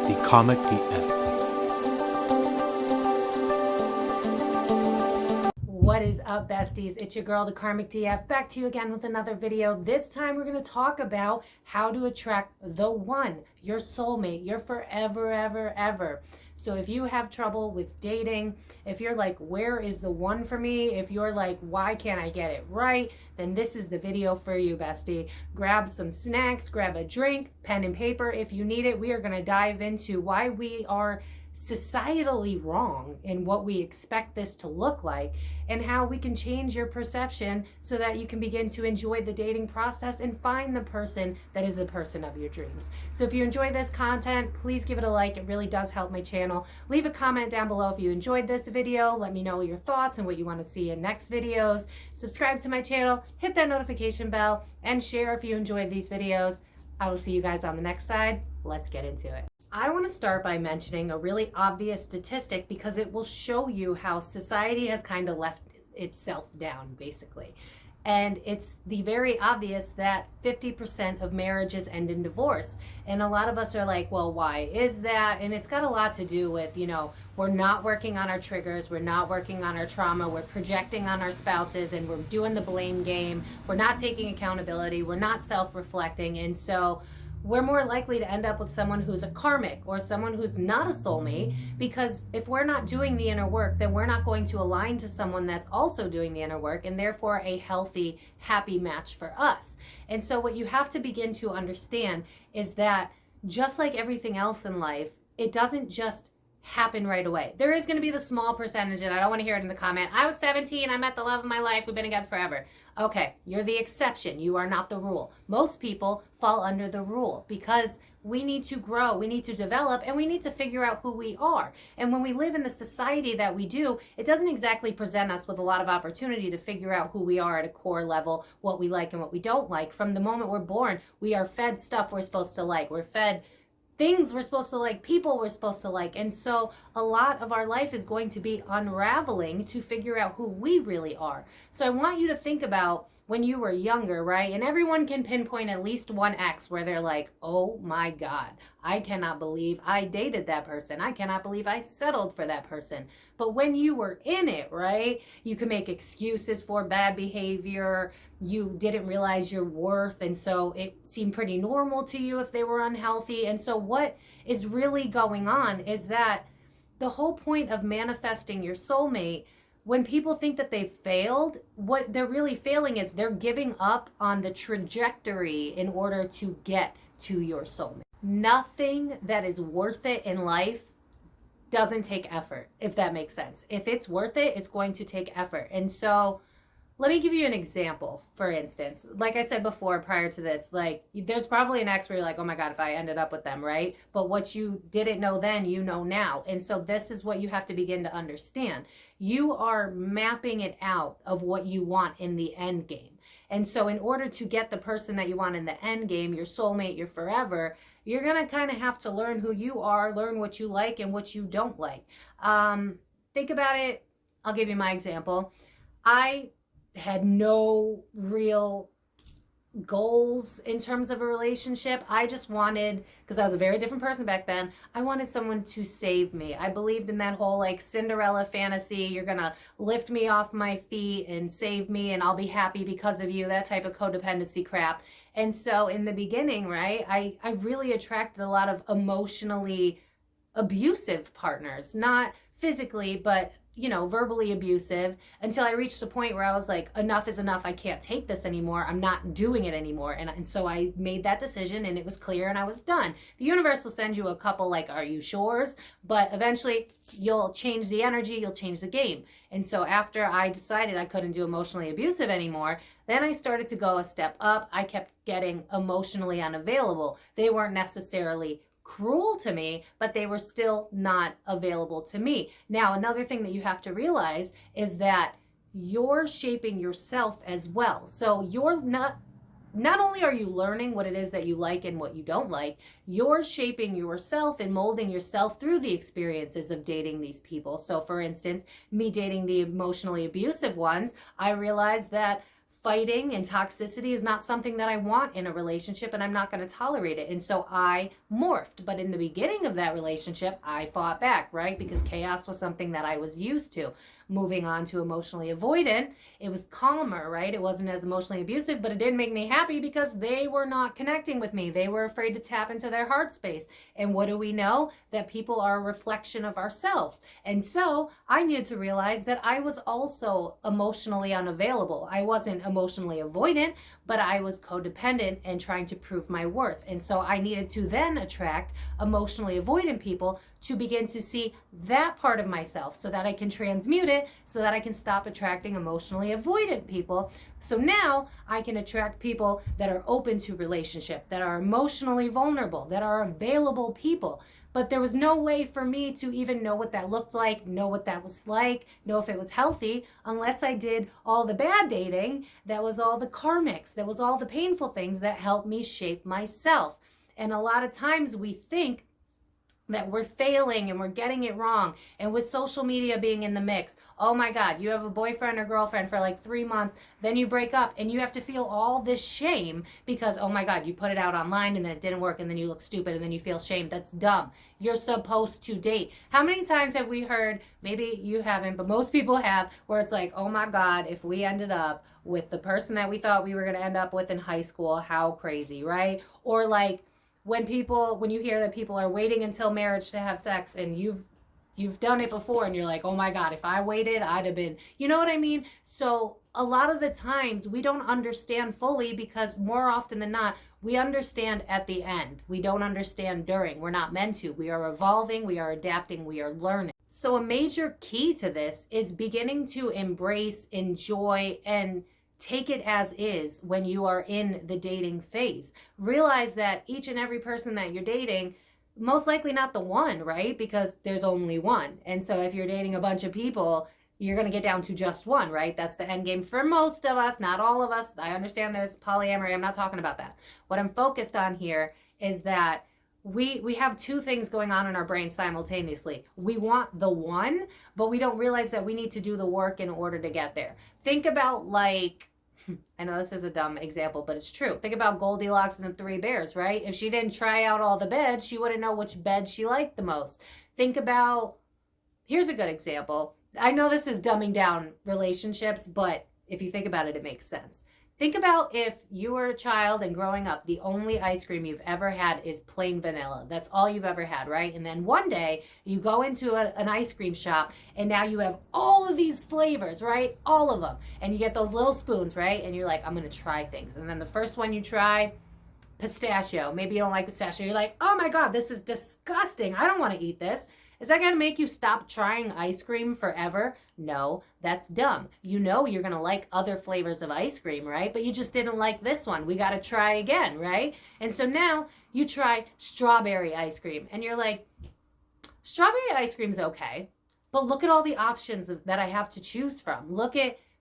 the Comic DF. What is up, besties? It's your girl, the Karmic DF, back to you again with another video. This time we're going to talk about how to attract the one, your soulmate, your forever, ever. So if you have trouble with dating, if you're like, where is the one for me? If you're like, why can't I get it right? Then this is the video for you, bestie. Grab some snacks, grab a drink, pen and paper if you need it. We are going to dive into why we are societally wrong in what we expect this to look like, and how we can change your perception so that you can begin to enjoy the dating process and find the person that is the person of your dreams. So if you enjoy this content, please give it a like. It really does help my channel. Leave a comment down below if you enjoyed this video. Let me know your thoughts and what you want to see in next videos. Subscribe to my channel, hit that notification bell, and share if you enjoyed these videos. I will see you guys on the next side. Let's get into it. I want to start by mentioning a really obvious statistic because it will show you how society has kind of left itself down, basically. And it's the very obvious that 50% of marriages end in divorce. And a lot of us are like, well, why is that? And it's got a lot to do with, we're not working on our triggers. We're not working on our trauma. We're projecting on our spouses and we're doing the blame game. We're not taking accountability. We're not self-reflecting. And so we're more likely to end up with someone who's a karmic or someone who's not a soulmate, because if we're not doing the inner work, then we're not going to align to someone that's also doing the inner work, and therefore a healthy, happy match for us. And so what you have to begin to understand is that just like everything else in life, it doesn't just happen right away. There is going to be the small percentage, and I don't want to hear it in the comment, I was 17, I met the love of my life, we've been together forever. Okay, you're the exception. You are not the rule. Most people fall under the rule because we need to grow, we need to develop, and we need to figure out who we are. And when we live in the society that we do, it doesn't exactly present us with a lot of opportunity to figure out who we are at a core level, what we like and what we don't like. From the moment we're born, we are fed stuff we're supposed to like. We're fed things we're supposed to like, people we're supposed to like. And so a lot of our life is going to be unraveling to figure out who we really are. So I want you to think about when you were younger, right? And everyone can pinpoint at least one ex where they're like, oh my God, I cannot believe I dated that person. I cannot believe I settled for that person. But when you were in it, right, you can make excuses for bad behavior. You didn't realize your worth. And so it seemed pretty normal to you if they were unhealthy. And so what is really going on is that the whole point of manifesting your soulmate, when people think that they've failed, what they're really failing is they're giving up on the trajectory in order to get to your soulmate. Nothing that is worth it in life doesn't take effort, if that makes sense. If it's worth it, it's going to take effort. And so let me give you an example. For instance, like I said before, prior to this, like there's probably an ex where you're like, oh my God, if I ended up with them, right? But what you didn't know then, you know now. And so this is what you have to begin to understand. You are mapping it out of what you want in the end game. And so in order to get the person that you want in the end game, your soulmate, your forever, you're going to kind of have to learn who you are, learn what you like and what you don't like. Think about it. I'll give you my example. I had no real goals in terms of a relationship. I just wanted, because I was a very different person back then, I wanted someone to save me. I believed in that whole like Cinderella fantasy. You're gonna lift me off my feet and save me and I'll be happy because of you, that type of codependency crap. And so in the beginning, right, I really attracted a lot of emotionally abusive partners, not physically, but verbally abusive, until I reached a point where I was like, enough is enough. I can't take this anymore. I'm not doing it anymore. And so I made that decision and it was clear and I was done. The universe will send you a couple like, are you sures? But eventually you'll change the energy, you'll change the game. And so after I decided I couldn't do emotionally abusive anymore, then I started to go a step up. I kept getting emotionally unavailable. They weren't necessarily cruel to me, but they were still not available to me. Now, another thing that you have to realize is that you're shaping yourself as well. So you're not only are you learning what it is that you like and what you don't like, you're shaping yourself and molding yourself through the experiences of dating these people. So for instance, me dating the emotionally abusive ones, I realized that fighting and toxicity is not something that I want in a relationship, and I'm not going to tolerate it. And so I morphed. But in the beginning of that relationship, I fought back, right? Because chaos was something that I was used to. Moving on to emotionally avoidant, it was calmer, right? It wasn't as emotionally abusive, but it didn't make me happy because they were not connecting with me. They were afraid to tap into their heart space. And what do we know? That people are a reflection of ourselves. And so I needed to realize that I was also emotionally unavailable. I wasn't emotionally avoidant, but I was codependent and trying to prove my worth. And so I needed to then attract emotionally avoidant people to begin to see that part of myself so that I can transmute it, so that I can stop attracting emotionally avoidant people. So now I can attract people that are open to relationship, that are emotionally vulnerable, that are available people. But there was no way for me to even know what that looked like, know what that was like, know if it was healthy, unless I did all the bad dating. That was all the karmics, that was all the painful things that helped me shape myself. And a lot of times we think that we're failing and we're getting it wrong. And with social media being in the mix, oh my God, you have a boyfriend or girlfriend for like 3 months, then you break up and you have to feel all this shame because, oh my God, you put it out online and then it didn't work and then you look stupid and then you feel shame. That's dumb. You're supposed to date. How many times have we heard, maybe you haven't, but most people have, where it's like, oh my God, if we ended up with the person that we thought we were going to end up with in high school, how crazy, right? Or like, when you hear that people are waiting until marriage to have sex and you've done it before and you're like, oh my God, if I waited, I'd have been, you know what I mean? So a lot of the times we don't understand fully because more often than not, we understand at the end. We don't understand during. We're not meant to. We are evolving, we are adapting, we are learning. So a major key to this is beginning to embrace, enjoy, and take it as is when you are in the dating phase. Realize that each and every person that you're dating, most likely not the one, right? Because there's only one. And so if you're dating a bunch of people, you're going to get down to just one, right? That's the end game for most of us, not all of us. I understand there's polyamory. I'm not talking about that. What I'm focused on here is that we have two things going on in our brain simultaneously. We want the one, but we don't realize that we need to do the work in order to get there. Think about like, I know this is a dumb example, but it's true. Think about Goldilocks and the Three Bears, right? If she didn't try out all the beds, she wouldn't know which bed she liked the most. Think about, here's a good example. I know this is dumbing down relationships, but if you think about it, it makes sense. Think about if you were a child and growing up, the only ice cream you've ever had is plain vanilla. That's all you've ever had, right? And then one day you go into an ice cream shop and now you have all of these flavors, right? All of them. And you get those little spoons, right? And you're like, I'm going to try things. And then the first one you try, pistachio. Maybe you don't like pistachio. You're like, oh my God, this is disgusting. I don't want to eat this. Is that going to make you stop trying ice cream forever? No, that's dumb. You know you're going to like other flavors of ice cream, right? But you just didn't like this one. We got to try again, right? And so now you try strawberry ice cream and you're like, strawberry ice cream's okay, but look at all the options that I have to choose from.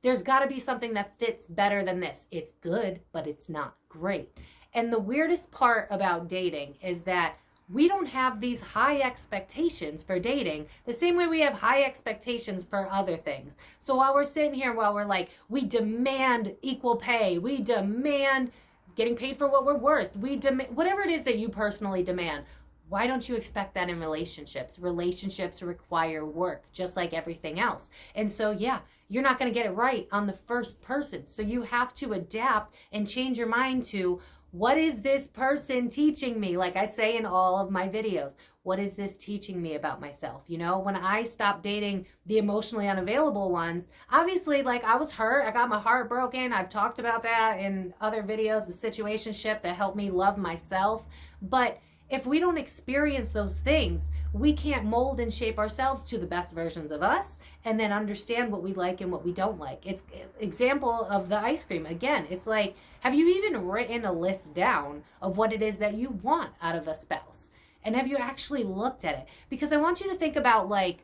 There's got to be something that fits better than this. It's good, but it's not great. And the weirdest part about dating is that we don't have these high expectations for dating the same way we have high expectations for other things. So while we're sitting here, while we're like, we demand equal pay, we demand getting paid for what we're worth, we demand whatever it is that you personally demand. Why don't you expect that in relationships? Relationships require work, just like everything else. And so, yeah, you're not going to get it right on the first person. So you have to adapt and change your mind to, what is this person teaching me? Like I say in all of my videos, what is this teaching me about myself? You know, when I stopped dating the emotionally unavailable ones, obviously, like I was hurt. I got my heart broken. I've talked about that in other videos, the situationship that helped me love myself. But if we don't experience those things, we can't mold and shape ourselves to the best versions of us and then understand what we like and what we don't like. It's example of the ice cream. Again, it's like, have you even written a list down of what it is that you want out of a spouse? And have you actually looked at it? Because I want you to think about, like,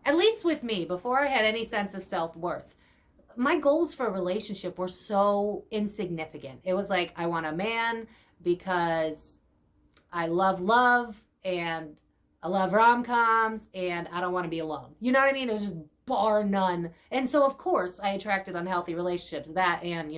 at least with me, before I had any sense of self-worth, my goals for a relationship were so insignificant. It was like, I want a man because I love and I love rom-coms and I don't want to be alone. You know what I mean? It was just bar none. And so, of course, I attracted unhealthy relationships. That and,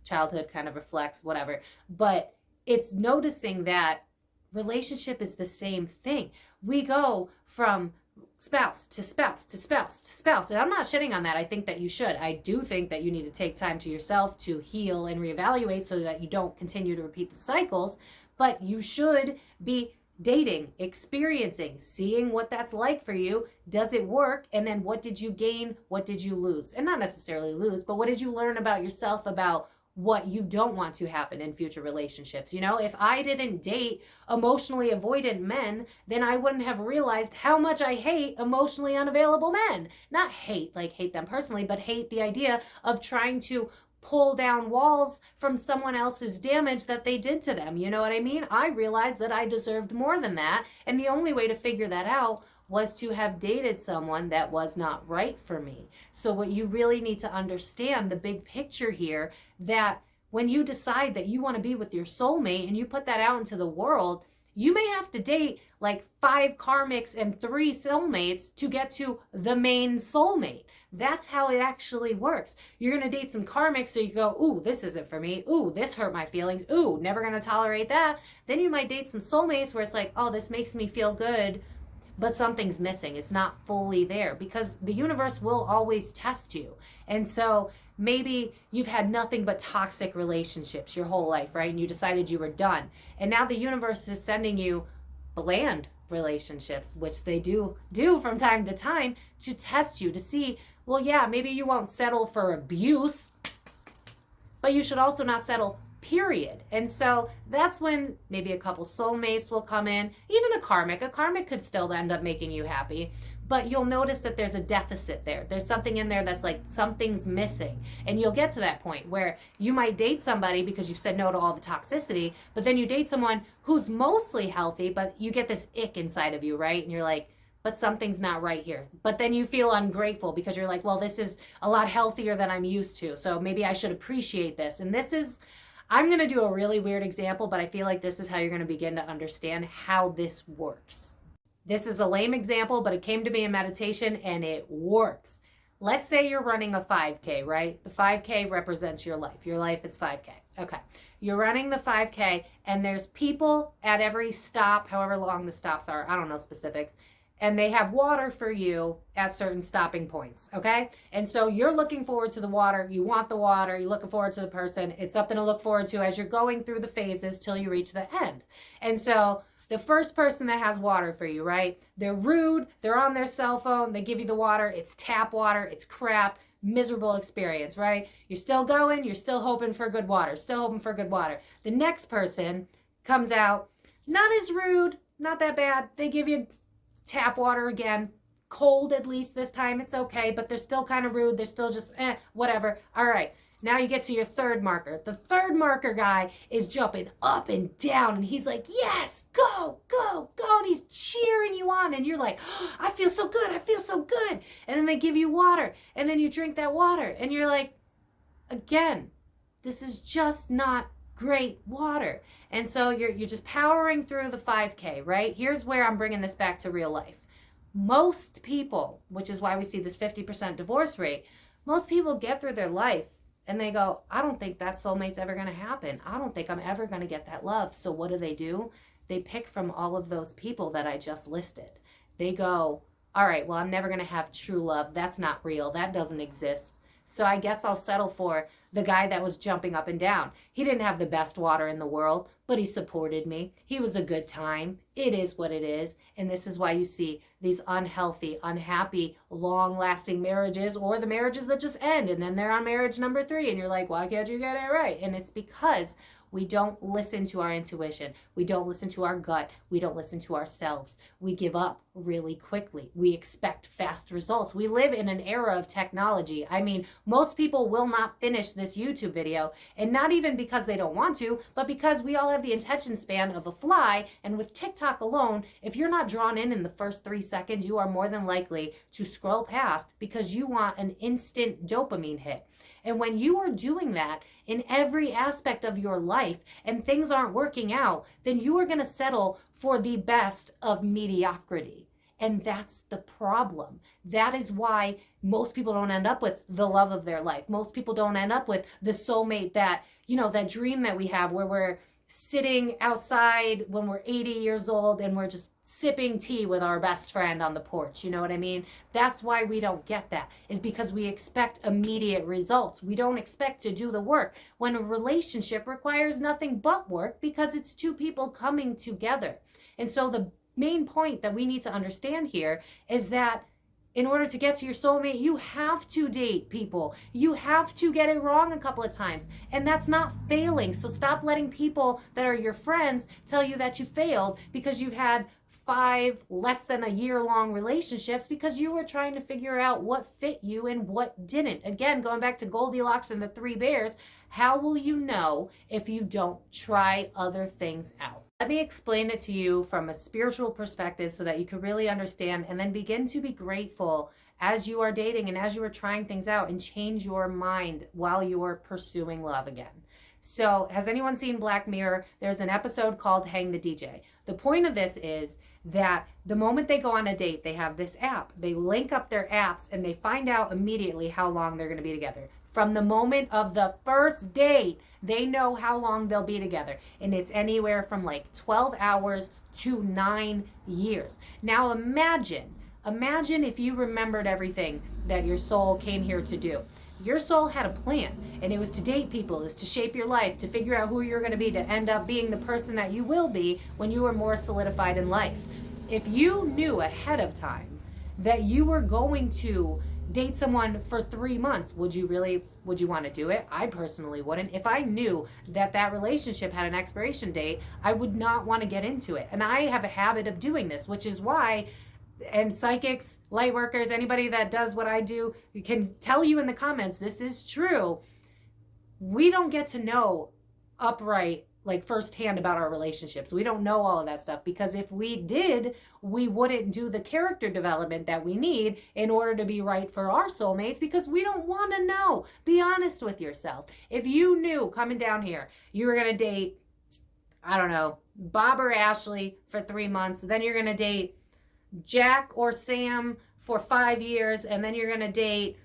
childhood kind of reflects whatever. But it's noticing that relationship is the same thing. We go from spouse to spouse to spouse to spouse. And I'm not shitting on that. I think that you should. I do think that you need to take time to yourself to heal and reevaluate so that you don't continue to repeat the cycles. But you should be dating, experiencing, seeing what that's like for you. Does it work? And then what did you gain? What did you lose? And not necessarily lose, but what did you learn about yourself, about what you don't want to happen in future relationships? If I didn't date emotionally avoidant men, then I wouldn't have realized how much I hate emotionally unavailable men. Not hate, like hate them personally, but hate the idea of trying to pull down walls from someone else's damage that they did to them. You know what I mean? I realized that I deserved more than that. And the only way to figure that out was to have dated someone that was not right for me. So what you really need to understand, the big picture here, that when you decide that you want to be with your soulmate and you put that out into the world, you may have to date like 5 karmics and 3 soulmates to get to the main soulmate. That's how it actually works. You're going to date some karmics, so you go, ooh, this isn't for me. Ooh, this hurt my feelings. Ooh, never going to tolerate that. Then you might date some soulmates where it's like, oh, this makes me feel good, but something's missing. It's not fully there, because the universe will always test you. And so maybe you've had nothing but toxic relationships your whole life, right? And you decided you were done. And now the universe is sending you bland relationships, which they do from time to time, to test you, to see, well, yeah, maybe you won't settle for abuse, but you should also not settle, period. And so that's when maybe a couple soulmates will come in, even a karmic. A karmic could still end up making you happy, but you'll notice that there's a deficit there. There's something in there that's like something's missing. And you'll get to that point where you might date somebody because you've said no to all the toxicity, but then you date someone who's mostly healthy, but you get this ick inside of you, right? And you're like, but something's not right here. But then you feel ungrateful because you're like, well, this is a lot healthier than I'm used to, so maybe I should appreciate this. And this is, I'm going to do a really weird example, but I feel like this is how you're going to begin to understand how this works. This is a lame example, but it came to me in meditation and it works. Let's say you're running a 5K, right? The 5K represents your life. Your life is 5K. Okay. You're running the 5K and there's people at every stop, however long the stops are, I don't know specifics, and they have water for you at certain stopping points, okay? And so you're looking forward to the water, you want the water, you're looking forward to the person. It's something to look forward to as you're going through the phases till you reach the end. And so the first person that has water for you, right? They're rude, they're on their cell phone, they give you the water, it's tap water, it's crap, miserable experience, right? You're still going, you're still hoping for good water, still hoping for good water. The next person comes out, not as rude, not that bad. They give you tap water again, cold at least this time, it's okay, but they're still kind of rude, they're still just whatever. All right, now you get to your third marker. The third marker guy is jumping up and down and he's like, yes, go, go, go, and he's cheering you on and you're like, oh, I feel so good, I feel so good. And then they give you water and then you drink that water and you're like, again, this is just not great water. And so you're just powering through the 5K, right? Here's where I'm bringing this back to real life. Most people, which is why we see this 50% divorce rate, most people get through their life and they go, I don't think that soulmate's ever going to happen. I don't think I'm ever going to get that love. So what do? They pick from all of those people that I just listed. They go, all right, well, I'm never going to have true love. That's not real. That doesn't exist. So I guess I'll settle for the guy that was jumping up and down. He didn't have the best water in the world, but he supported me. He was a good time. It is what it is. And this is why you see these unhealthy, unhappy, long-lasting marriages, or the marriages that just end and then they're on marriage number 3 and you're like, why can't you get it right? And it's because we don't listen to our intuition. We don't listen to our gut. We don't listen to ourselves. We give up really quickly. We expect fast results. We live in an era of technology. I mean, most people will not finish this YouTube video, and not even because they don't want to, but because we all have the attention span of a fly. And with TikTok alone, if you're not drawn in the first 3 seconds, you are more than likely to scroll past because you want an instant dopamine hit. And when you are doing that in every aspect of your life and things aren't working out, then you are going to settle for the best of mediocrity. And that's the problem. That is why most people don't end up with the love of their life. Most people don't end up with the soulmate that, that dream that we have where we're sitting outside when we're 80 years old and we're just sipping tea with our best friend on the porch. You know what I mean? That's why we don't get that, is because we expect immediate results. We don't expect to do the work when a relationship requires nothing but work, because it's two people coming together. And so the main point that we need to understand here is that in order to get to your soulmate, you have to date people. You have to get it wrong a couple of times. And that's not failing. So stop letting people that are your friends tell you that you failed because you've had 5 less than a year-long relationships, because you were trying to figure out what fit you and what didn't. Again, going back to Goldilocks and the 3 bears, how will you know if you don't try other things out? Let me explain it to you from a spiritual perspective so that you can really understand, and then begin to be grateful as you are dating and as you are trying things out, and change your mind while you are pursuing love again. So has anyone seen Black Mirror? There's an episode called Hang the DJ. The point of this is that the moment they go on a date, they have this app. They link up their apps and they find out immediately how long they're going to be together. From the moment of the first date, they know how long they'll be together. And it's anywhere from like 12 hours to 9 years. Now imagine if you remembered everything that your soul came here to do. Your soul had a plan, and it was to date people, it was to shape your life, to figure out who you're going to be, to end up being the person that you will be when you are more solidified in life. If you knew ahead of time that you were going to date someone for 3 months, would you want to do it? I personally wouldn't. If I knew that relationship had an expiration date, I would not want to get into it. And I have a habit of doing this, which is why, and psychics, light workers, anybody that does what I do can tell you in the comments, this is true. We don't get to know upright, like firsthand, about our relationships. We don't know all of that stuff, because if we did, we wouldn't do the character development that we need in order to be right for our soulmates, because we don't want to know. Be honest with yourself. If you knew coming down here you were going to date, I don't know, Bob or Ashley for 3 months, then you're going to date Jack or Sam for 5 years, and then you're going to date,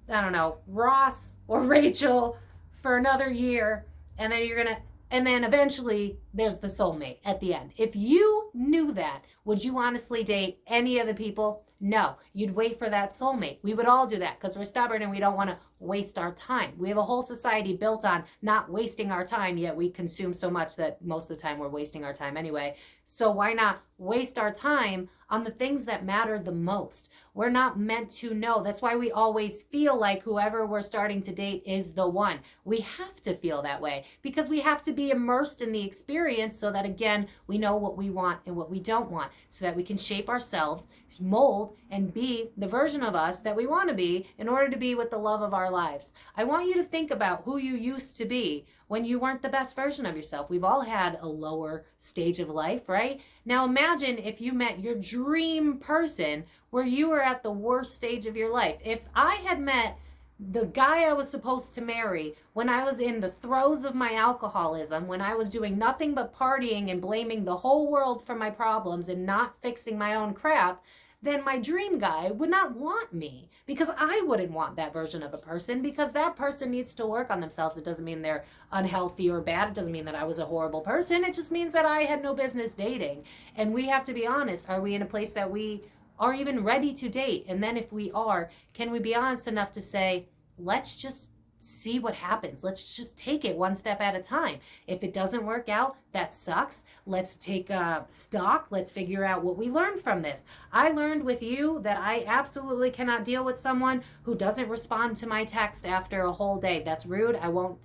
I don't know, Ross or Rachel for another year, and then eventually there's the soulmate at the end. If you knew that, would you honestly date any of the people? No, you'd wait for that soulmate. We would all do that because we're stubborn and we don't want to waste our time. We have a whole society built on not wasting our time, yet we consume so much that most of the time we're wasting our time anyway. So why not waste our time on the things that matter the most? We're not meant to know. That's why we always feel like whoever we're starting to date is the one. We have to feel that way because we have to be immersed in the experience so that, again, we know what we want and what we don't want, so that we can shape ourselves, mold, and be the version of us that we want to be in order to be with the love of our lives. I want you to think about who you used to be when you weren't the best version of yourself. We've all had a lower stage of life, right? Now imagine if you met your dream person where you were at the worst stage of your life. If I had met the guy I was supposed to marry when I was in the throes of my alcoholism, when I was doing nothing but partying and blaming the whole world for my problems and not fixing my own crap, then my dream guy would not want me, because I wouldn't want that version of a person, because that person needs to work on themselves. It doesn't mean they're unhealthy or bad. It doesn't mean that I was a horrible person. It just means that I had no business dating. And we have to be honest. Are we in a place that we are even ready to date? And then if we are, can we be honest enough to say, let's just see what happens. Let's just take it one step at a time. If it doesn't work out, that sucks. Let's take stock. Let's figure out what we learned from this. I learned with you that I absolutely cannot deal with someone who doesn't respond to my text after a whole day. That's rude. I won't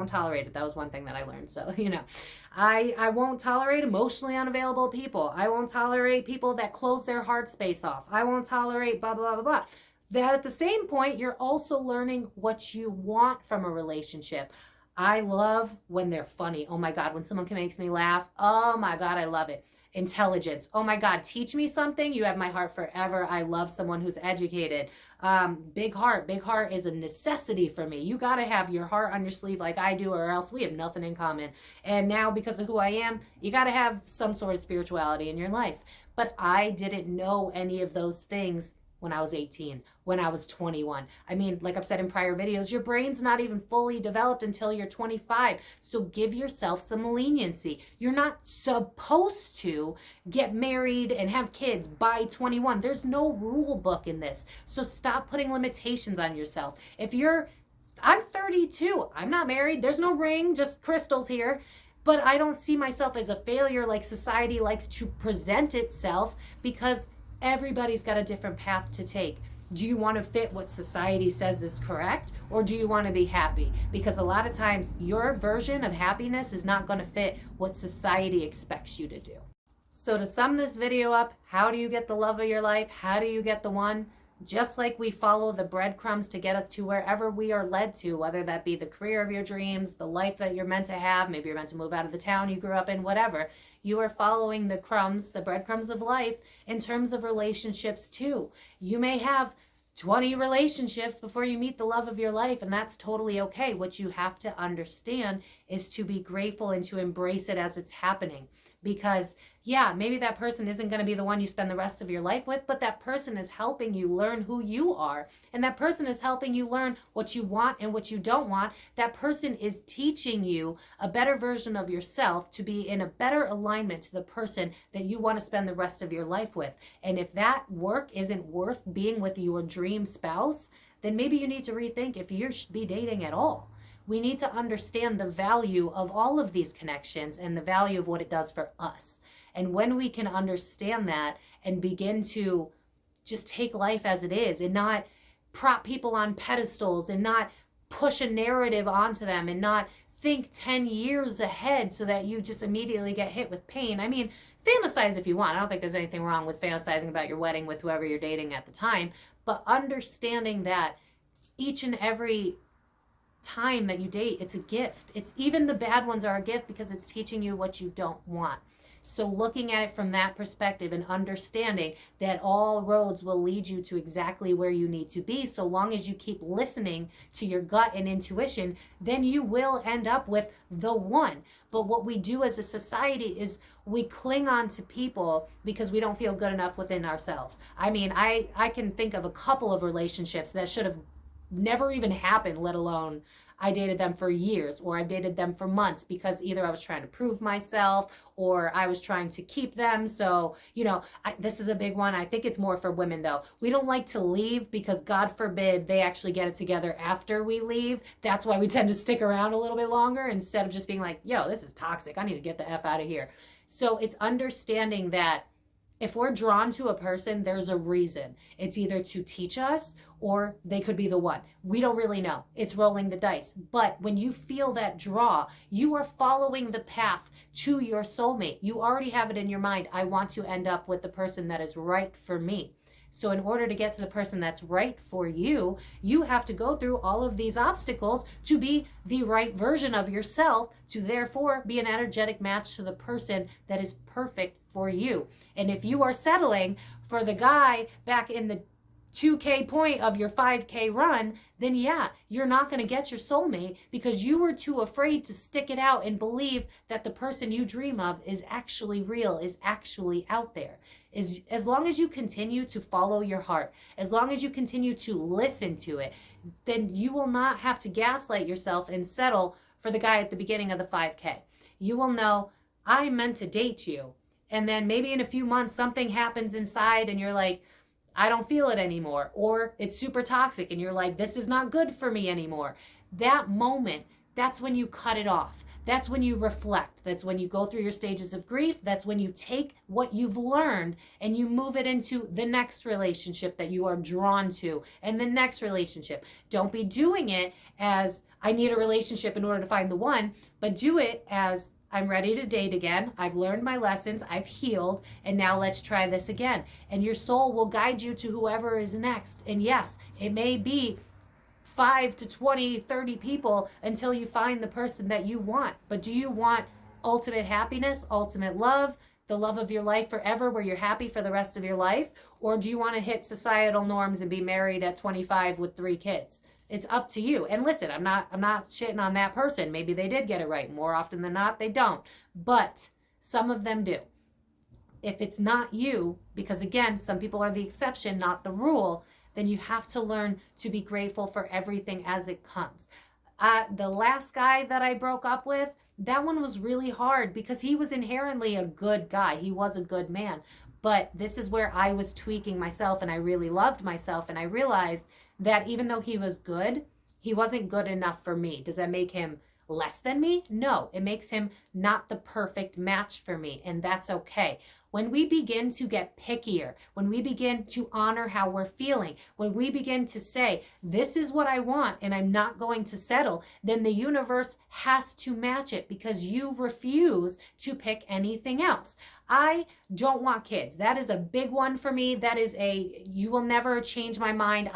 tolerate it. That was one thing that I learned. So, I won't tolerate emotionally unavailable people. I won't tolerate people that close their heart space off. I won't tolerate blah, blah, blah, blah. That at the same point, you're also learning what you want from a relationship. I love when they're funny. Oh my God, when someone makes me laugh. Oh my God, I love it. Intelligence. Oh my God, teach me something. You have my heart forever. I love someone who's educated. Big heart. Big heart is a necessity for me. You got to have your heart on your sleeve like I do, or else we have nothing in common. And now, because of who I am, you got to have some sort of spirituality in your life. But I didn't know any of those things when I was 18, when I was 21. I mean, like I've said in prior videos, your brain's not even fully developed until you're 25. So give yourself some leniency. You're not supposed to get married and have kids by 21. There's no rule book in this. So stop putting limitations on yourself. I'm 32. I'm not married. There's no ring, just crystals here. But I don't see myself as a failure like society likes to present itself, because everybody's got a different path to take. Do you want to fit what society says is correct, or do you want to be happy? Because a lot of times your version of happiness is not going to fit what society expects you to do. So to sum this video up, how do you get the love of your life? How do you get the one? Just like we follow the breadcrumbs to get us to wherever we are led to, whether that be the career of your dreams, the life that you're meant to have, maybe you're meant to move out of the town you grew up in, whatever. You are following the crumbs, the breadcrumbs of life in terms of relationships too. You may have 20 relationships before you meet the love of your life, and that's totally okay. What you have to understand is to be grateful and to embrace it as it's happening. Because yeah, maybe that person isn't going to be the one you spend the rest of your life with, but that person is helping you learn who you are. And that person is helping you learn what you want and what you don't want. That person is teaching you a better version of yourself to be in a better alignment to the person that you want to spend the rest of your life with. And if that work isn't worth being with your dream spouse, then maybe you need to rethink if you should be dating at all. We need to understand the value of all of these connections and the value of what it does for us. And when we can understand that and begin to just take life as it is and not prop people on pedestals and not push a narrative onto them and not think 10 years ahead so that you just immediately get hit with pain. I mean, fantasize if you want. I don't think there's anything wrong with fantasizing about your wedding with whoever you're dating at the time, but understanding that each and every time that you date, it's a gift. It's even the bad ones are a gift because it's teaching you what you don't want. So looking at it from that perspective and understanding that all roads will lead you to exactly where you need to be, so long as you keep listening to your gut and intuition, then you will end up with the one. But what we do as a society is we cling on to people because we don't feel good enough within ourselves. I mean, I can think of a couple of relationships that should have never even happened, let alone I dated them for years or I dated them for months because either I was trying to prove myself or I was trying to keep them. So, this is a big one. I think it's more for women though. We don't like to leave because God forbid they actually get it together after we leave. That's why we tend to stick around a little bit longer instead of just being like, yo, this is toxic. I need to get the F out of here. So it's understanding that if we're drawn to a person, there's a reason. It's either to teach us or they could be the one. We don't really know. It's rolling the dice. But when you feel that draw, you are following the path to your soulmate. You already have it in your mind. I want to end up with the person that is right for me. So in order to get to the person that's right for you, you have to go through all of these obstacles to be the right version of yourself, to therefore be an energetic match to the person that is perfect for you. And if you are settling for the guy back in the 2K point of your 5K run, then yeah, you're not going to get your soulmate because you were too afraid to stick it out and believe that the person you dream of is actually real, is actually out there. As long as you continue to follow your heart, as long as you continue to listen to it, then you will not have to gaslight yourself and settle for the guy at the beginning of the 5K. You will know, I meant to date you. And then maybe in a few months, something happens inside and you're like, I don't feel it anymore. Or it's super toxic and you're like, this is not good for me anymore. That moment, that's when you cut it off. That's when you reflect. That's when you go through your stages of grief. That's when you take what you've learned and you move it into the next relationship that you are drawn to and the next relationship. Don't be doing it as I need a relationship in order to find the one, but do it as I'm ready to date again. I've learned my lessons. I've healed. And now let's try this again. And your soul will guide you to whoever is next. And yes, it may be 5 to 20, 30 people until you find the person that you want. But do you want ultimate happiness, ultimate love, the love of your life forever where you're happy for the rest of your life? Or do you want to hit societal norms and be married at 25 with 3 kids? It's up to you. And listen, I'm not shitting on that person. Maybe they did get it right. More often than not, they don't. But some of them do. if it's not you, because again, some people are the exception, not the rule, then you have to learn to be grateful for everything as it comes. The last guy that I broke up with, that one was really hard because he was inherently a good guy. He was a good man. But this is where I was tweaking myself, and I really loved myself, and I realized that even though he was good, he wasn't good enough for me. Does that make him less than me? No, it makes him not the perfect match for me, and that's okay. When we begin to get pickier, when we begin to honor how we're feeling, when we begin to say, this is what I want and I'm not going to settle, then the universe has to match it because you refuse to pick anything else. I don't want kids. That is a big one for me. That is you will never change my mind.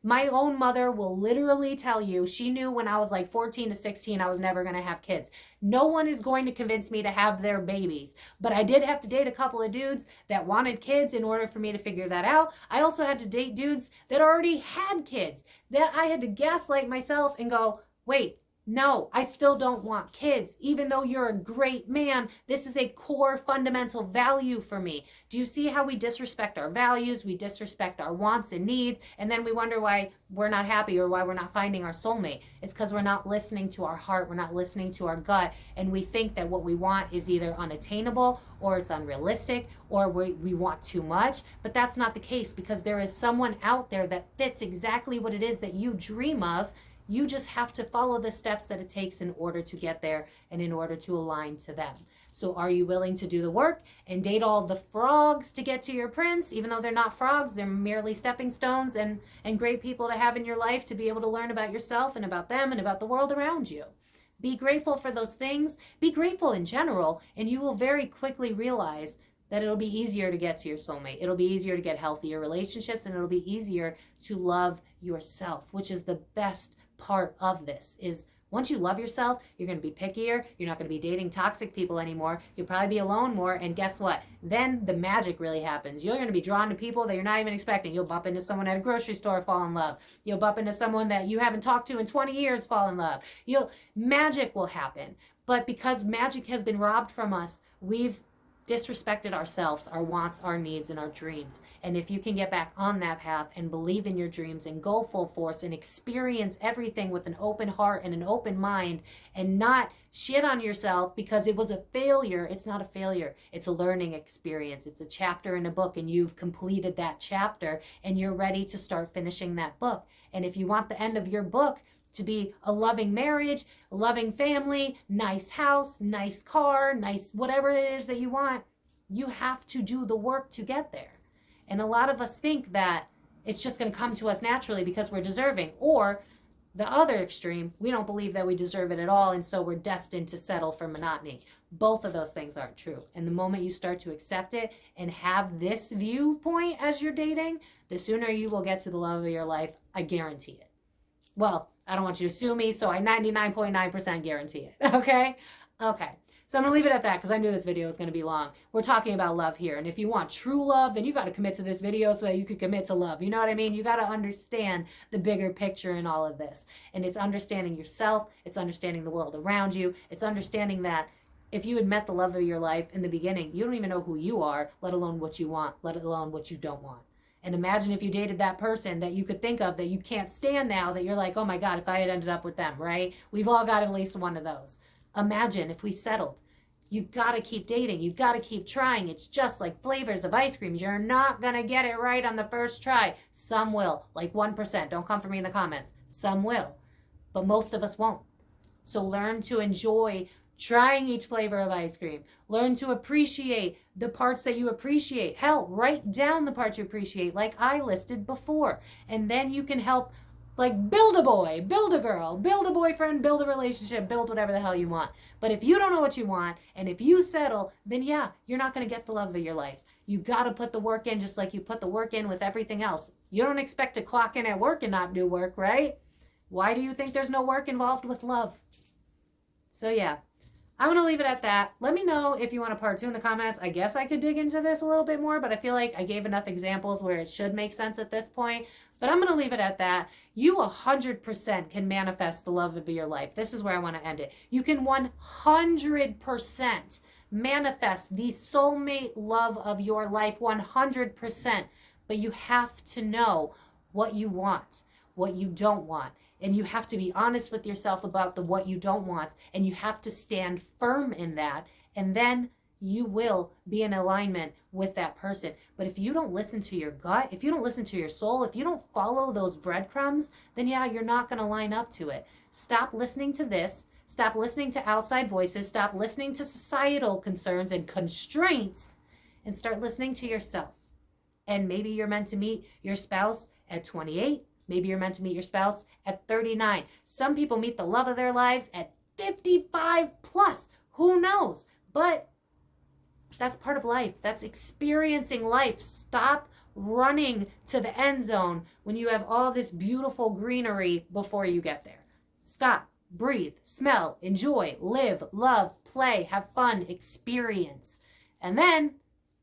My own mother will literally tell you, she knew when I was like 14 to 16, I was never going to have kids. No one is going to convince me to have their babies. But I did have to date a couple of dudes that wanted kids in order for me to figure that out. I also had to date dudes that already had kids, that I had to gaslight myself and go, wait, no, I still don't want kids. Even though you're a great man, this is a core fundamental value for me. Do you see how we disrespect our values? We disrespect our wants and needs, and then we wonder why we're not happy or why we're not finding our soulmate. It's because we're not listening to our heart. We're not listening to our gut, and we think that what we want is either unattainable or it's unrealistic or we want too much. But that's not the case, because there is someone out there that fits exactly what it is that you dream of. You just have to follow the steps that it takes in order to get there and in order to align to them. So are you willing to do the work and date all the frogs to get to your prince? Even though they're not frogs, they're merely stepping stones and great people to have in your life to be able to learn about yourself and about them and about the world around you. Be grateful for those things. Be grateful in general, and you will very quickly realize that it'll be easier to get to your soulmate. It'll be easier to get healthier relationships, and it'll be easier to love yourself, which is the best part of this. Is once you love yourself, you're going to be pickier. You're not going to be dating toxic people anymore. You'll probably be alone more. And guess what? Then the magic really happens. You're going to be drawn to people that you're not even expecting. You'll bump into someone at a grocery store, fall in love. You'll bump into someone that you haven't talked to in 20 years, fall in love. Magic will happen. But because magic has been robbed from us, we've disrespected ourselves, our wants, our needs, and our dreams. And if you can get back on that path and believe in your dreams and go full force and experience everything with an open heart and an open mind and not shit on yourself because it was a failure. It's not a failure. It's a learning experience. It's a chapter in a book, and you've completed that chapter and you're ready to start finishing that book. And if you want the end of your book to be a loving marriage, a loving family, nice house, nice car, nice whatever it is that you want, you have to do the work to get there. And a lot of us think that it's just going to come to us naturally because we're deserving. Or the other extreme, we don't believe that we deserve it at all, and so we're destined to settle for monotony. Both of those things aren't true. And the moment you start to accept it and have this viewpoint as you're dating, the sooner you will get to the love of your life. I guarantee it. Well, I don't want you to sue me, so I 99.9% guarantee it. Okay? Okay. So I'm going to leave it at that because I knew this video was going to be long. We're talking about love here. And if you want true love, then you got to commit to this video so that you can commit to love. You know what I mean? You got to understand the bigger picture in all of this. And it's understanding yourself. It's understanding the world around you. It's understanding that if you had met the love of your life in the beginning, you don't even know who you are, let alone what you want, let alone what you don't want. And imagine if you dated that person that you could think of that you can't stand now, that you're like, oh my God, if I had ended up with them, right? We've all got at least one of those. Imagine if we settled. You got to keep dating. You got to keep trying. It's just like flavors of ice cream. You're not going to get it right on the first try. Some will, like 1%. Don't come for me in the comments. Some will, but most of us won't. So learn to enjoy trying each flavor of ice cream. Learn to appreciate the parts that you appreciate. Hell, write down the parts you appreciate like I listed before. And then you can help like build a boy, build a girl, build a boyfriend, build a relationship, build whatever the hell you want. But if you don't know what you want and if you settle, then yeah, you're not going to get the love of your life. You got to put the work in just like you put the work in with everything else. You don't expect to clock in at work and not do work, right? Why do you think there's no work involved with love? So yeah. I'm going to leave it at that. Let me know if you want a part 2 in the comments. I guess I could dig into this a little bit more, but I feel like I gave enough examples where it should make sense at this point. But I'm going to leave it at that. You 100% can manifest the love of your life. This is where I want to end it. You can 100% manifest the soulmate love of your life 100%. But you have to know what you want, what you don't want. And you have to be honest with yourself about the what you don't want. And you have to stand firm in that. And then you will be in alignment with that person. But if you don't listen to your gut, if you don't listen to your soul, if you don't follow those breadcrumbs, then yeah, you're not going to line up to it. Stop listening to this. Stop listening to outside voices. Stop listening to societal concerns and constraints, and start listening to yourself. And maybe you're meant to meet your spouse at 28. Maybe you're meant to meet your spouse at 39. Some people meet the love of their lives at 55 plus. Who knows? But that's part of life. That's experiencing life. Stop running to the end zone when you have all this beautiful greenery before you get there. Stop, breathe, smell, enjoy, live, love, play, have fun, experience. And then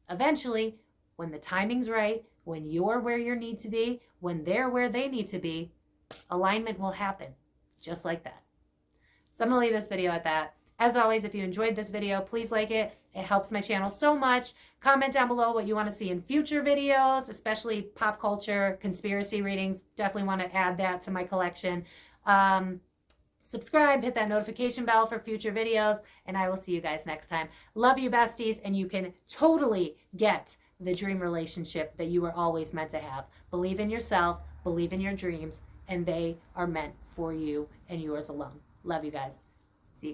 eventually, when the timing's right, when you're where you need to be, when they're where they need to be, alignment will happen just like that. So I'm going to leave this video at that. As always, if you enjoyed this video, please like it. It helps my channel so much. Comment down below what you want to see in future videos, especially pop culture, conspiracy readings. Definitely want to add that to my collection. Subscribe, hit that notification bell for future videos, and I will see you guys next time. Love you, besties, and you can totally get the dream relationship that you were always meant to have. Believe in yourself, believe in your dreams, and they are meant for you and yours alone. Love you guys.